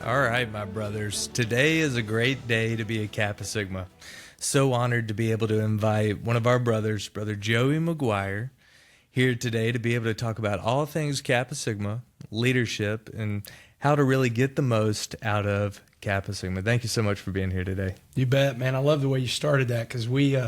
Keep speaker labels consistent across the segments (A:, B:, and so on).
A: All right, my brothers. Today is a great day to be a Kappa Sigma. So honored to be able to invite one of our brothers, Brother Joey McGuire, here today to be able to talk about all things Kappa Sigma, leadership, and how to really get the most out of Kappa Sigma. Thank you so much for being here today.
B: You bet, man. I love the way you started that because we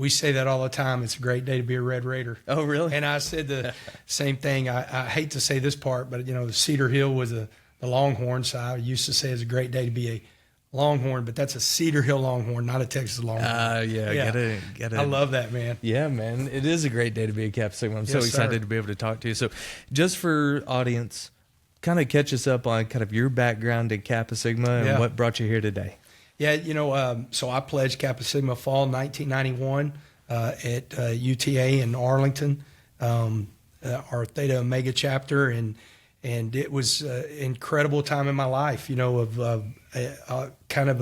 B: say that all the time. It's a great day to be a Red Raider.
A: Oh, really?
B: And I said the same thing. I hate to say this part, but, the Cedar Hill was the Longhorn, so I used to say it's a great day to be a Longhorn, but that's a Cedar Hill Longhorn, not a Texas Longhorn.
A: Yeah. Get it.
B: I love that, man.
A: Yeah, man. It is a great day to be a Kappa Sigma. I'm so
B: Yes,
A: excited
B: sir.
A: to be able to talk to you. So just for audience, kind of catch us up on kind of your background in Kappa Sigma and
B: Yeah.
A: what brought you here today.
B: Yeah, so I pledged Kappa Sigma Fall 1991 at UTA in Arlington, our Theta Omega chapter, and it was an incredible time in my life, of kind of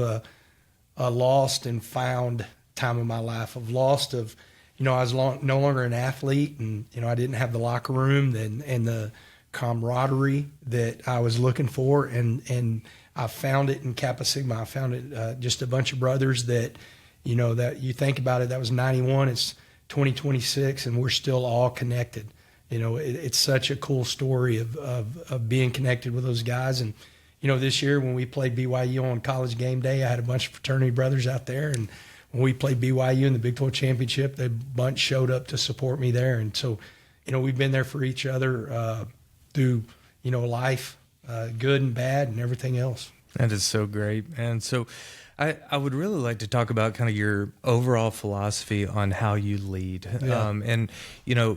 B: a lost and found time in my life of lost of, I was no longer an athlete, and, I didn't have the locker room and the camaraderie that I was looking for, and I found it in Kappa Sigma. I found it just a bunch of brothers that, that you think about it, that was 91, it's 2026, and we're still all connected. It's such a cool story of being connected with those guys. And, this year when we played BYU on College Game Day, I had a bunch of fraternity brothers out there. And when we played BYU in the Big 12 Championship, the bunch showed up to support me there. And so, we've been there for each other through, life, good and bad and everything else.
A: That is so great. And so I would really like to talk about kind of your overall philosophy on how you lead.
B: Yeah.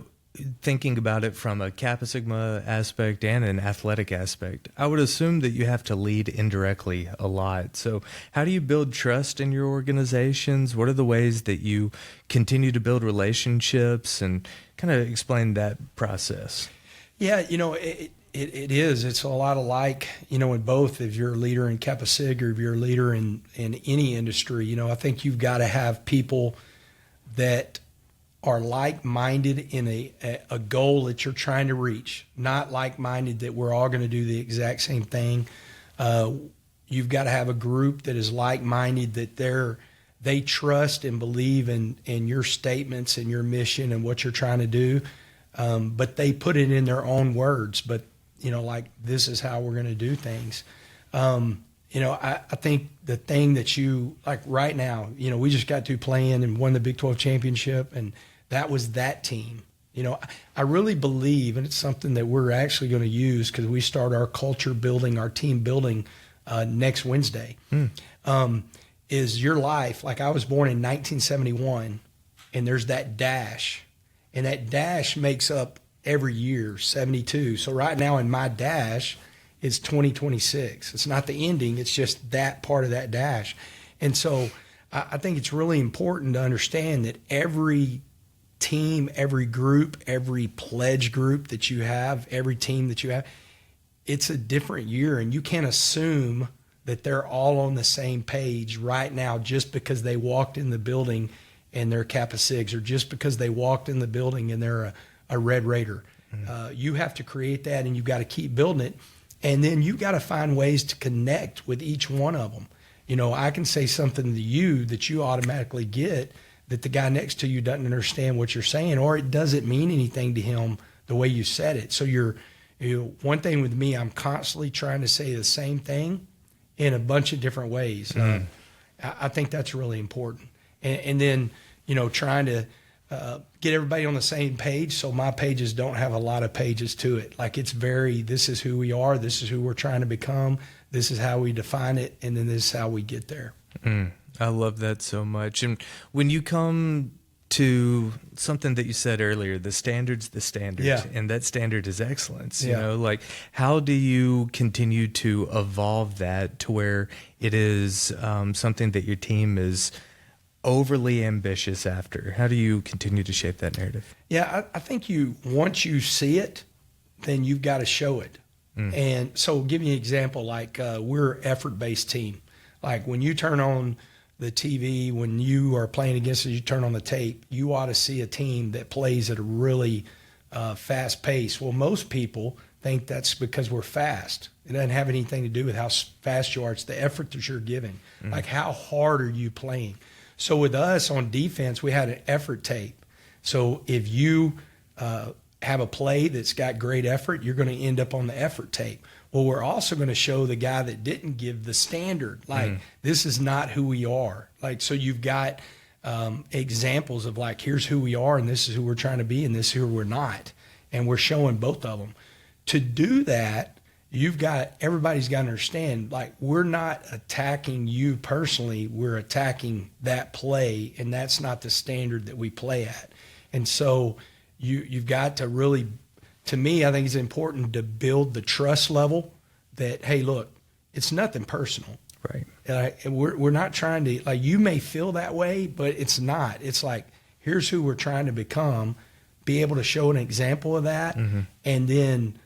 A: Thinking about it from a Kappa Sigma aspect and an athletic aspect, I would assume that you have to lead indirectly a lot. So how do you build trust in your organizations? What are the ways that you continue to build relationships, and kind of explain that process?
B: Yeah, it is. It's a lot alike, in both. If you're a leader in Kappa Sig or if you're a leader in any industry, I think you've got to have people that are like-minded in a goal that you're trying to reach, not like-minded that we're all going to do the exact same thing. You've got to have a group that is like-minded, that they trust and believe in your statements and your mission and what you're trying to do, but they put it in their own words. But, like, this is how we're going to do things. I think the thing that you, like right now, we just got to playing and won the Big 12 championship, and that was that team. I really believe, and it's something that we're actually going to use because we start our culture building, our team building next Wednesday, is your life. Like, I was born in 1971, and there's that dash, and that dash makes up every year, 72. So right now in my dash, it's 2026. It's not the ending. It's just that part of that dash. And so I think it's really important to understand that every team, every group, every pledge group that you have, every team that you have, it's a different year. And you can't assume that they're all on the same page right now just because they walked in the building and they're Kappa Sigs, or just because they walked in the building and they're a Red Raider. You have to create that, and you've got to keep building it. And then you've got to find ways to connect with each one of them. I can say something to you that you automatically get that the guy next to you doesn't understand what you're saying, or it doesn't mean anything to him the way you said it. So one thing with me, I'm constantly trying to say the same thing in a bunch of different ways. I think that's really important. And then, trying to get everybody on the same page, so my pages don't have a lot of pages to it. Like, it's this is who we are, this is who we're trying to become, this is how we define it, and then this is how we get there.
A: I love that so much. And when you come to something that you said earlier, the standard,
B: Yeah.
A: and that standard is excellence.
B: Yeah.
A: Like, how do you continue to evolve that to where it is something that your team is overly ambitious after? How do you continue to shape that narrative?
B: Yeah, I think once you see it, then you've got to show it. And so give me an example, like we're an effort-based team. Like, when you turn on the TV, when you are playing against us, you turn on the tape, you ought to see a team that plays at a really fast pace. Well, most people think that's because we're fast. It doesn't have anything to do with how fast you are. It's the effort that you're giving. Like, how hard are you playing? So with us on defense, we had an effort tape. So if you have a play that's got great effort, you're going to end up on the effort tape. Well, we're also going to show the guy that didn't give the standard. Like, this is not who we are. Like, so you've got examples of, like, here's who we are, and this is who we're trying to be, and this is who we're not. And we're showing both of them. To do that, everybody's got to understand, like, we're not attacking you personally. We're attacking that play, and that's not the standard that we play at. And so you've got to really, to me, I think it's important to build the trust level that, hey, look, it's nothing personal.
A: Right.
B: And we're not trying to, like, you may feel that way, but it's not. It's like, here's who we're trying to become, be able to show an example of that, and then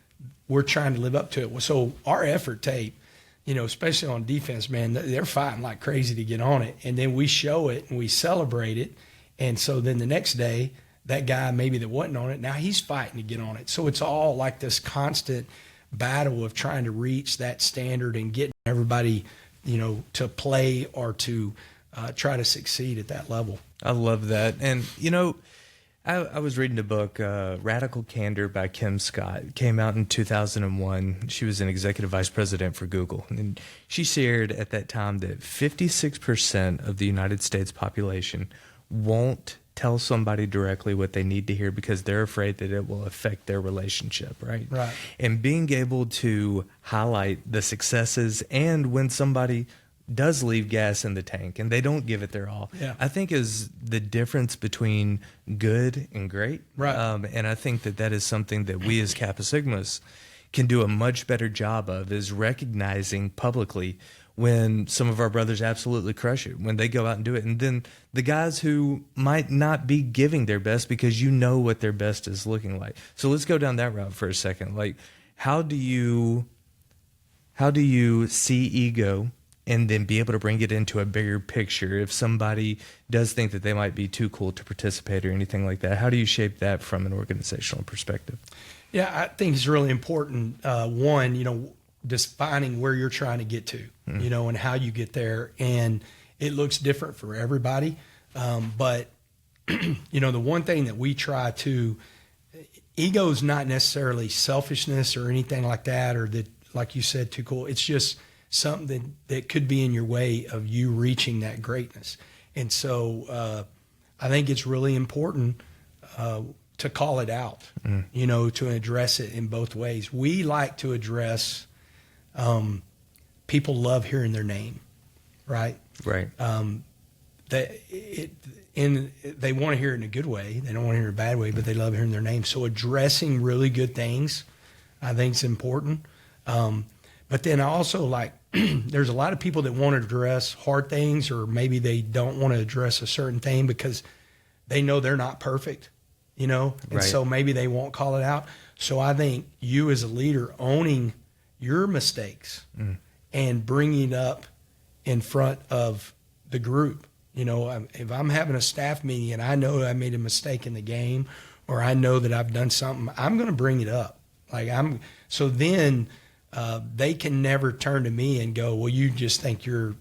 B: we're trying to live up to it. So our effort tape, especially on defense, man, they're fighting like crazy to get on it. And then we show it and we celebrate it. And so then the next day, that guy maybe that wasn't on it, now he's fighting to get on it. So it's all like this constant battle of trying to reach that standard and getting everybody, to play or to try to succeed at that level.
A: I love that. And, I was reading a book, Radical Candor by Kim Scott. It came out in 2001. She was an executive vice president for Google. And she shared at that time that 56% of the United States population won't tell somebody directly what they need to hear because they're afraid that it will affect their relationship, right?
B: Right.
A: And being able to highlight the successes and when somebody does leave gas in the tank and they don't give it their all, I think is the difference between good and great.
B: Right.
A: And I think that is something that we as Kappa Sigmas can do a much better job of, is recognizing publicly when some of our brothers absolutely crush it, when they go out and do it. And then the guys who might not be giving their best because what their best is looking like. So let's go down that route for a second. Like, how do you see ego and then be able to bring it into a bigger picture? If somebody does think that they might be too cool to participate or anything like that, how do you shape that from an organizational perspective?
B: Yeah, I think it's really important. One, defining where you're trying to get to, and how you get there. And it looks different for everybody. But, the one thing that we try to, ego is not necessarily selfishness or anything like that, or that, like you said, too cool. It's just something that could be in your way of you reaching that greatness. And so I think it's really important to call it out, to address it in both ways. We like to address, people love hearing their name, right?
A: Right.
B: They want to hear it in a good way. They don't want to hear it in a bad way, but they love hearing their name. So addressing really good things, I think, is important. But then also, there's a lot of people that want to address hard things, or maybe they don't want to address a certain thing because they know they're not perfect, and so maybe they won't call it out. So I think you as a leader owning your mistakes and bringing it up in front of the group. If I'm having a staff meeting and I know I made a mistake in the game, or I know that I've done something, I'm going to bring it up. So then they can never turn to me and go, well, you just think you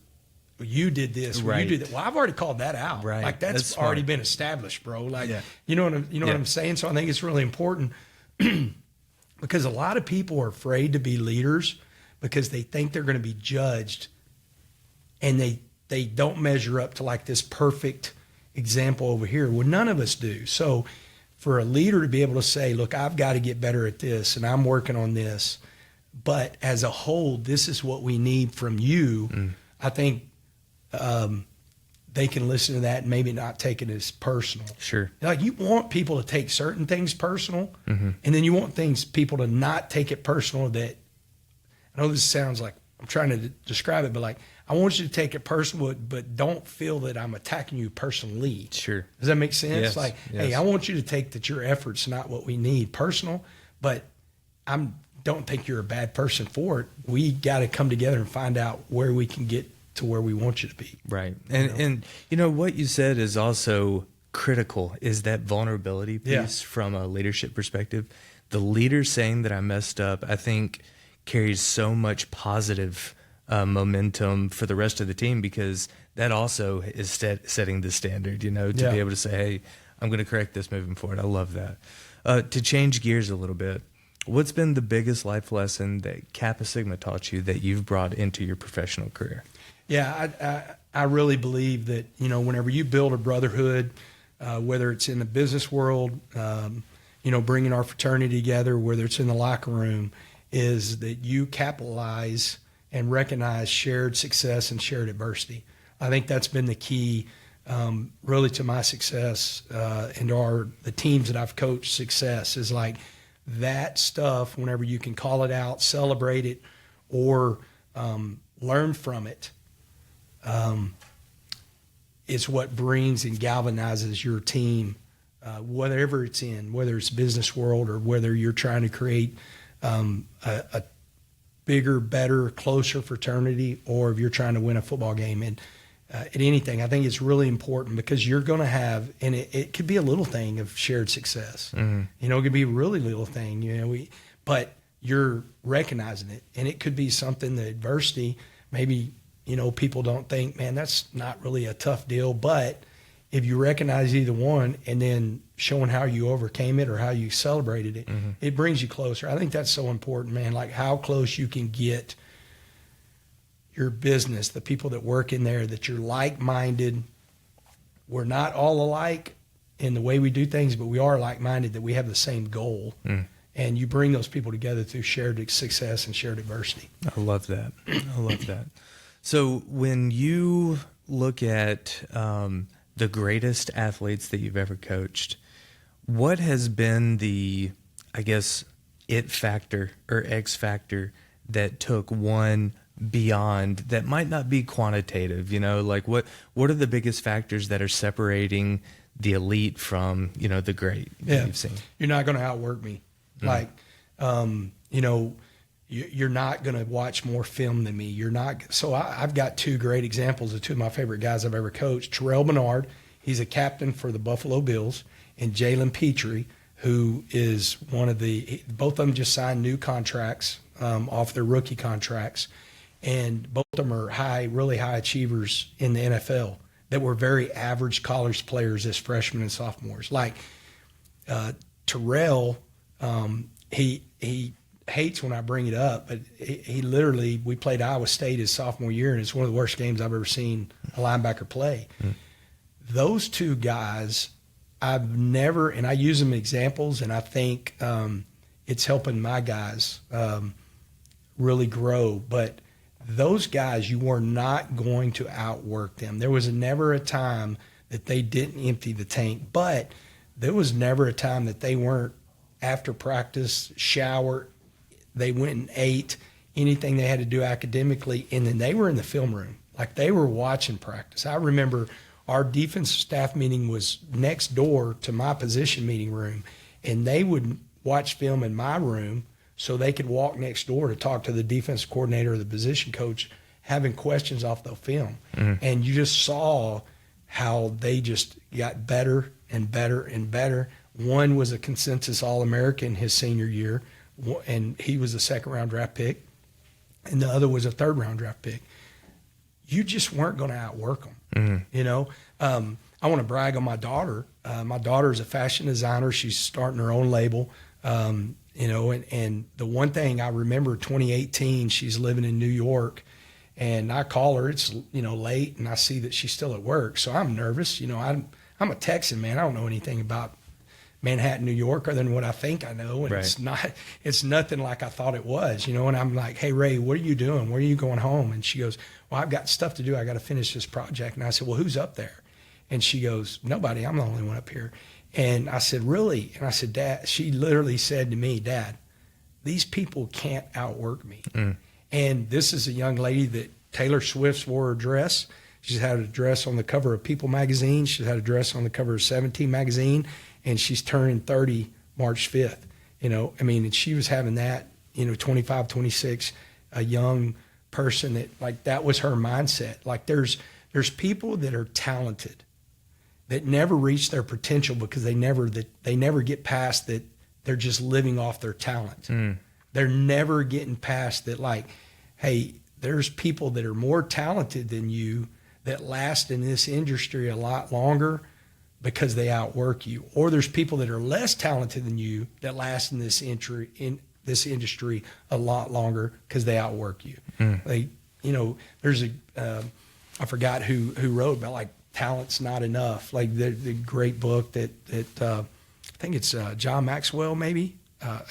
B: did this, or you did that. Well, I've already called that out.
A: Right.
B: That's already been established, bro. You know what I'm saying? So I think it's really important because a lot of people are afraid to be leaders because they think they're going to be judged, and they don't measure up to this perfect example over here. Well, none of us do. So for a leader to be able to say, look, I've got to get better at this and I'm working on this, but as a whole, this is what we need from you. I think they can listen to that and maybe not take it as personal.
A: Sure.
B: You want people to take certain things personal, and then you want people to not take it personal. That, I know this sounds like I'm trying to describe it, but I want you to take it personal, but don't feel that I'm attacking you personally.
A: Sure.
B: Does that make sense?
A: Yes.
B: Hey, I want you to take that your effort's not what we need personal, but don't think you're a bad person for it. We got to come together and find out where we can get to where we want you to be.
A: Right. And what you said is also critical, is that vulnerability piece from a leadership perspective. the leader saying that I messed up, I think carries so much positive momentum for the rest of the team, because that also is setting the standard, to be able to say, hey, I'm going to correct this moving forward. I love that. To change gears a little bit, what's been the biggest life lesson that Kappa Sigma taught you that you've brought into your professional career?
B: Yeah, I really believe that, whenever you build a brotherhood, whether it's in the business world, bringing our fraternity together, whether it's in the locker room, is that you capitalize and recognize shared success and shared adversity. I think that's been the key, really, to my success and the teams that I've coached success, is like that stuff. Whenever you can call it out, celebrate it, or learn from it, is what brings and galvanizes your team, whatever it's in, whether it's business world or whether you're trying to create a bigger, better, closer fraternity, or if you're trying to win a football game. And at anything, I think it's really important, because you're going to have, and it could be a little thing of shared success. Mm-hmm. It could be a really little thing, but you're recognizing it. And it could be something, that adversity, maybe, people don't think, man, that's not really a tough deal. But if you recognize either one and then showing how you overcame it or how you celebrated it, mm-hmm. it brings you closer. I think that's so important, man, like how close you can get your business, the people that work in there, that you're like-minded. We're not all alike in the way we do things, but we are like-minded, that we have the same goal. Mm. And you bring those people together through shared success and shared adversity.
A: I love that. I love that. So when you look at the greatest athletes that you've ever coached, what has been the, I guess, it factor or X factor that took one beyond, that might not be quantitative, like what are the biggest factors that are separating the elite from, the great that you've seen?
B: You're not going to outwork me. Mm. You're not going to watch more film than me. You're not. So I've got two great examples of two of my favorite guys I've ever coached. Terrell Bernard, he's a captain for the Buffalo Bills, and Jalen Petrie, who is both of them just signed new contracts off their rookie contracts. And both of them are really high achievers in the NFL that were very average college players as freshmen and sophomores. Like Terrell, he hates when I bring it up, but he literally, we played Iowa State his sophomore year, and it's one of the worst games I've ever seen a linebacker play. Mm. Those two guys, I've never, and I use them as examples, and I think it's helping my guys really grow. But those guys, you were not going to outwork them. There was never a time that they didn't empty the tank, but there was never a time that they weren't, after practice, shower, they went and ate anything they had to do academically, and then they were in the film room. Like, they were watching practice. I remember our defensive staff meeting was next door to my position meeting room, and they would watch film in my room so they could walk next door to talk to the defensive coordinator or the position coach, having questions off the film. Mm-hmm. And you just saw how they just got better and better and better. One was a consensus All-American his senior year, and he was a second-round draft pick, and the other was a third-round draft pick. You just weren't going to outwork them, mm-hmm. I want to brag on my daughter. My daughter is a fashion designer. She's starting her own label, and the one thing I remember, 2018, she's living in New York, and I call her. It's late, and I see that she's still at work, so I'm nervous. I'm a Texan, man. I don't know anything about Manhattan, New York, other than what I think I know, and right. It's nothing like I thought it was, and I'm like, hey, Ray, what are you doing? Where are you going home? And she goes, well, I've got stuff to do. I got to finish this project. And I said, well, who's up there? And she goes, nobody. I'm the only one up here. And I said, really? And I said, Dad, she literally said to me, Dad, these people can't outwork me. Mm. And this is a young lady that Taylor Swift wore her dress. She's had a dress on the cover of People magazine. She's had a dress on the cover of 17 magazine. And she's turning 30 March 5th. And she was having that, 25, 26, a young person that was her mindset. Like, there's people that are talented that never reach their potential because they never get past that they're just living off their talent. They're never getting past that, like, hey, there's people that are more talented than you that last in this industry a lot longer because they outwork you. Or there's people that are less talented than you that last in this industry a lot longer because they outwork you. Like, you know, there's I forgot who wrote about, like, talent's not enough. Like the great book that I think it's John Maxwell, maybe.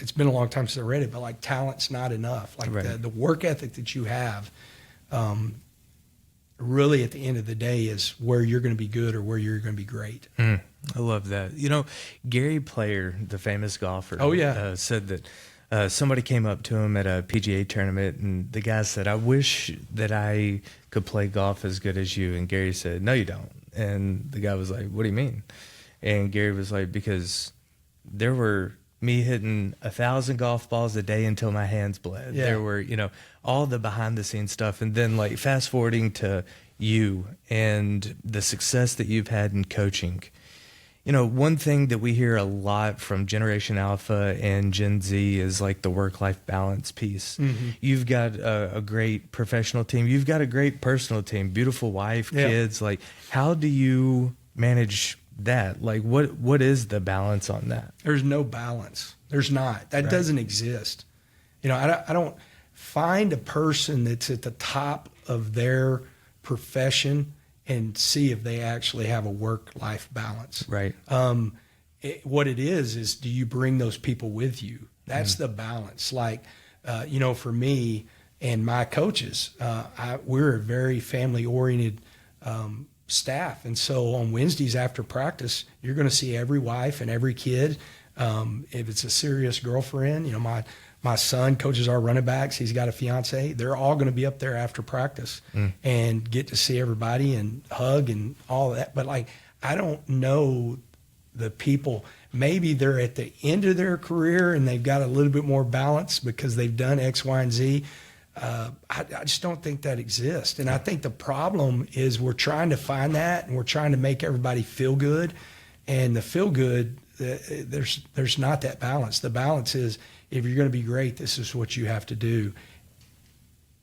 B: It's been a long time since I read it, but, like, talent's not enough. Like,
A: right.
B: the work ethic that you have, really at the end of the day is where you're going to be good or where you're going to be great.
A: I love that. You know, Gary Player, the famous golfer, said that somebody came up to him at a PGA tournament, and the guy said, "I wish that I could play golf as good as you." And Gary said, "No, you don't." And the guy was like, "What do you mean?" And Gary was like, "Because there were me hitting 1,000 golf balls a day until my hands bled.
B: Yeah.
A: There were, you know, all the behind the scenes stuff. And then, like, fast forwarding to you and the success that you've had in coaching. You know, one thing that we hear a lot from Generation Alpha and Gen Z is, like, the work-life balance piece. You've got a great professional team. You've got a great personal team, beautiful wife, kids. Like, how do you manage that? Like, what is the balance on that?
B: There's no balance. There's not. That
A: Right.
B: doesn't exist. You know, I don't find a person that's at the top of their profession and see if they actually have a work-life balance.
A: Right.
B: What it is do you bring those people with you? That's the balance. Like, you know, for me and my coaches, we're a very family-oriented staff. And so on Wednesdays after practice, you're going to see every wife and every kid. If it's a serious girlfriend, you know, my son coaches our running backs. He's got a fiance. They're all going to be up there after practice and get to see everybody and hug and all that. But, like, I don't know the people. Maybe they're at the end of their career and they've got a little bit more balance because they've done X, Y, and Z. I just don't think that exists. And I think the problem is we're trying to find that, and we're trying to make everybody feel good. And the feel good, there's not that balance. The balance is, if you're going to be great, this is what you have to do.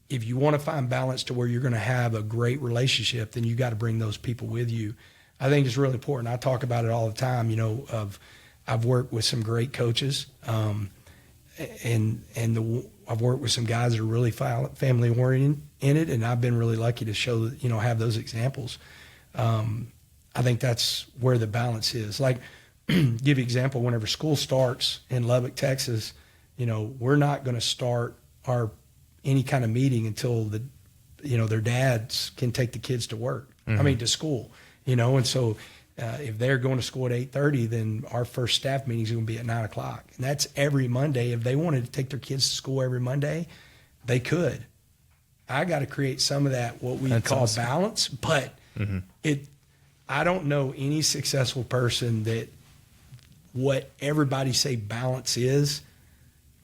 B: If you want to find balance to where you're going to have a great relationship, then you got to bring those people with you. I think it's really important. I talk about it all the time. You know, I've worked with some great coaches, I've worked with some guys that are really family oriented, and I've been really lucky to show that, you know, have those examples. I think that's where the balance is. Like, give you an example, whenever school starts in Lubbock, Texas, you know, we're not going to start any kind of meeting until their dads can take the kids to work. I mean, to school, you know, and so if they're going to school at 8:30, then our first staff meeting is going to be at 9 o'clock. And that's every Monday. If they wanted to take their kids to school every Monday, they could. I got to create some of that, what we call awesome. Balance. But I don't know any successful person that what everybody say balance is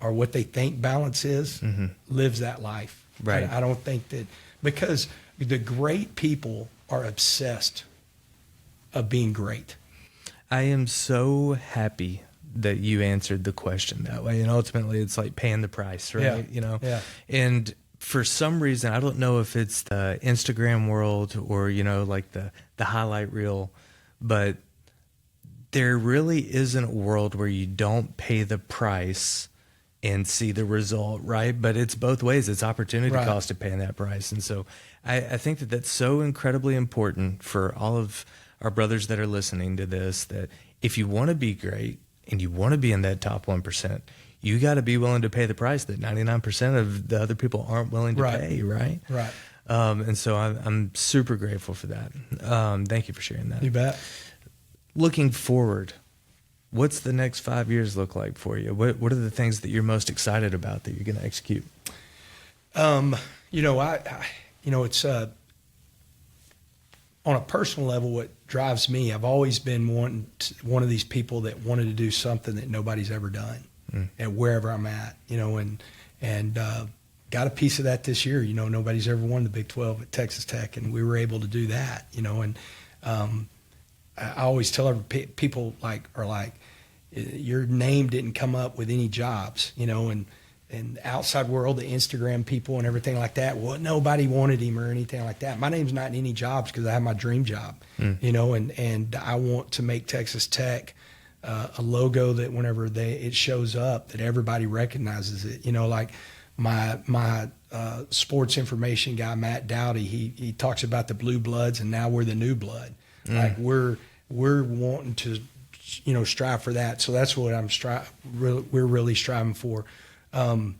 B: or what they think balance is lives that life.
A: Right.
B: I don't think that, because the great people are obsessed of being great.
A: I am so happy that you answered the question that way. And ultimately it's like paying the price, right?
B: Yeah.
A: You know?
B: Yeah.
A: And for some reason, I don't know if it's the Instagram world or, you know, like the highlight reel, but there really isn't a world where you don't pay the price and see the result, right? But it's both ways. It's opportunity cost of paying that price. And so I think that that's so incredibly important for all of our brothers that are listening to this, that if you want to be great and you want to be in that top 1%, you got to be willing to pay the price that 99% of the other people aren't willing to pay, right?
B: Right.
A: And so I'm super grateful for that. Thank you for sharing that.
B: You bet. Looking
A: Forward, what's the next 5 years look like for you? What are the things that you're most excited about that you're going to execute?
B: You know, it's on a personal level, what drives me, I've always been one of these people that wanted to do something that nobody's ever done, and wherever I'm at, you know, and got a piece of that this year. You know, nobody's ever won the Big 12 at Texas Tech, and we were able to do that, you know. And I always tell people, your name didn't come up with any jobs, and the outside world, the Instagram people and everything like that. Well, nobody wanted him or anything like that. My name's not in any jobs because I have my dream job, and I want to make Texas Tech a logo that whenever it shows up, that everybody recognizes it. Like my sports information guy, Matt Dowdy, he talks about the blue bloods, and now we're the new blood. Like we're wanting to, strive for that. So that's what we're really striving for. I'm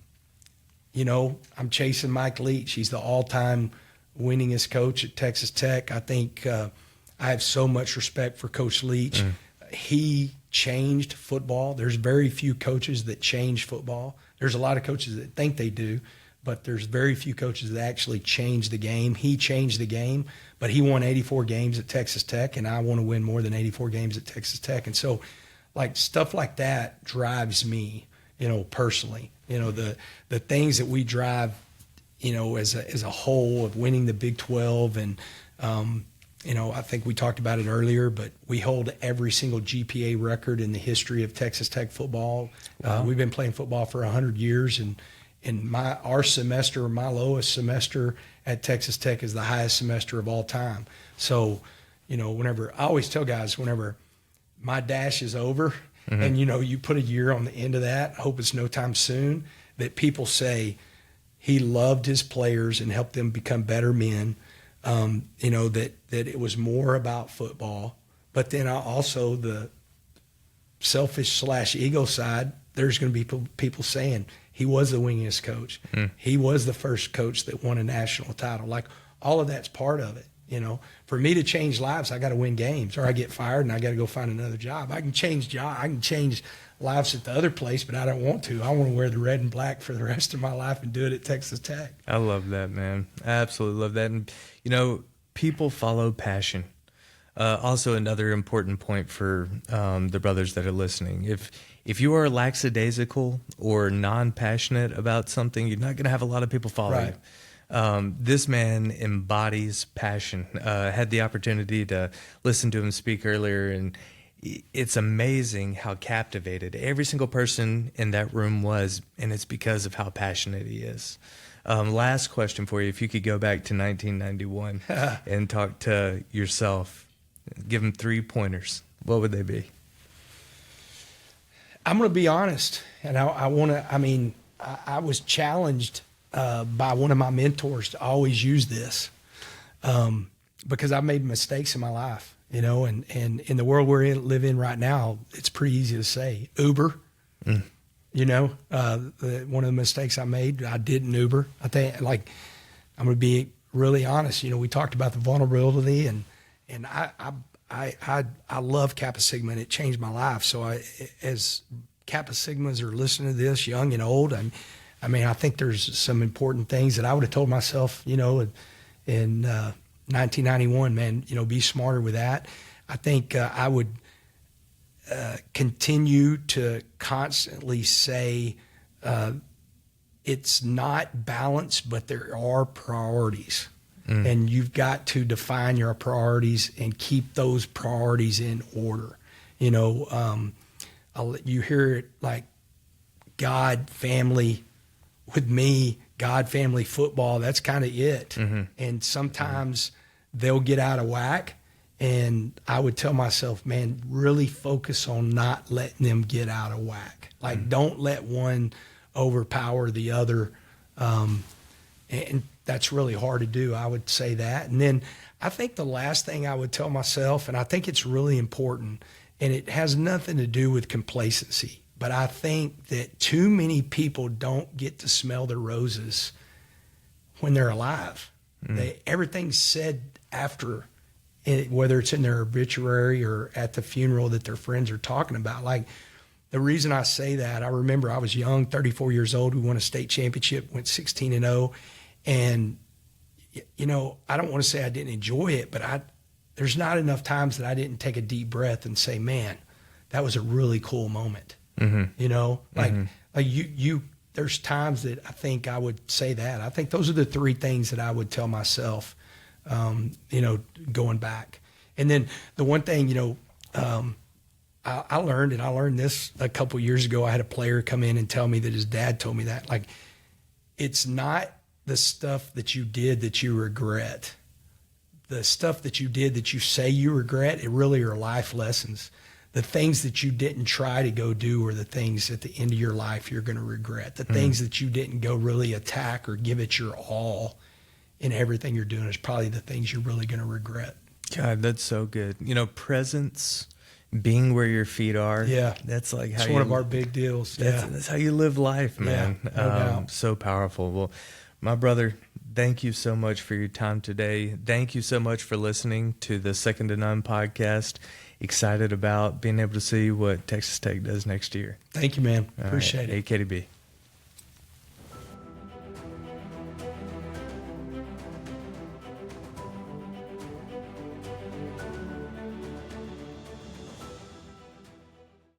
B: chasing Mike Leach. He's the all-time winningest coach at Texas Tech. I think I have so much respect for Coach Leach. He changed football. There's very few coaches that change football. There's a lot of coaches that think they do, but there's very few coaches that actually change the game. He changed the game, but he won 84 games at Texas Tech, and I want to win more than 84 games at Texas Tech. And so, like, stuff like that drives me, personally. The things that we drive, as a whole of winning the Big 12 and, I think we talked about it earlier, but we hold every single GPA record in the history of Texas Tech football.
A: Wow.
B: We've been playing football for 100 years, and our semester, my lowest semester at Texas Tech is the highest semester of all time. So, whenever I always tell guys, whenever my dash is over, and you put a year on the end of that, I hope it's no time soon, that people say he loved his players and helped them become better men. That it was more about football, but then also the selfish / ego side, there's going to be people saying he was the winningest coach. He was the first coach that won a national title. Like, all of that's part of it. For me to change lives, I got to win games, or I get fired and I got to go find another job. I can change lives at the other place, but I don't want to. I want to wear the red and black for the rest of my life and do it at Texas Tech.
A: I love that, man. I absolutely love that. And, people follow passion. Also, another important point for the brothers that are listening. If you are lackadaisical or non-passionate about something, you're not going to have a lot of people follow
B: Right.
A: you. This man embodies passion. Had the opportunity to listen to him speak earlier, and it's amazing how captivated every single person in that room was, and it's because of how passionate he is. Last question for you. If you could go back to 1991 and talk to yourself, give him 3 pointers, what would they be?
B: I'm going to be honest, and I was challenged by one of my mentors to always use this because I've made mistakes in my life, and in the world we live in right now, it's pretty easy to say Uber. One of the mistakes I made, I didn't Uber. I think, I'm going to be really honest. We talked about the vulnerability, and I love Kappa Sigma, and it changed my life. So as Kappa Sigmas are listening to this, young and old, I think there's some important things that I would have told myself, in 1991, man, be smarter with that. I think I would continue to constantly say it's not balanced, but there are priorities. And you've got to define your priorities and keep those priorities in order. You hear it like God, family. With me, God, family, football, that's kind of it. And sometimes they'll get out of whack. And I would tell myself, man, really focus on not letting them get out of whack. Don't let one overpower the other. And that's really hard to do. I would say that. And then I think the last thing I would tell myself, and I think it's really important, and it has nothing to do with complacency, but I think that too many people don't get to smell the roses when they're alive. Everything's said after, whether it's in their obituary or at the funeral that their friends are talking about. The reason I say that, I remember I was young, 34 years old. We won a state championship, went 16-0. And, I don't want to say I didn't enjoy it, but there's not enough times that I didn't take a deep breath and say, man, that was a really cool moment. There's times that I think I would say that. I think those are the 3 things that I would tell myself, going back. And then the one thing, I learned this a couple years ago. I had a player come in and tell me that his dad told me that, like, it's not the stuff that you did that you regret. The stuff that you did that you say you regret, it really are life lessons. The things that you didn't try to go do are the things at the end of your life you're going to regret. The things that you didn't go really attack or give it your all in everything you're doing is probably the things you're really going to regret.
A: God, that's so good. You know, presence, being where your feet are.
B: Yeah.
A: That's like how
B: It's one of our big deals.
A: That's how you live life, man.
B: Yeah, no doubt.
A: So powerful. Well, my brother, thank you so much for your time today. Thank you so much for listening to the Second to None podcast. Excited about being able to see what Texas Tech does next year.
B: Thank you, man.
A: All
B: Appreciate
A: right.
B: it.
A: Hey, KDB.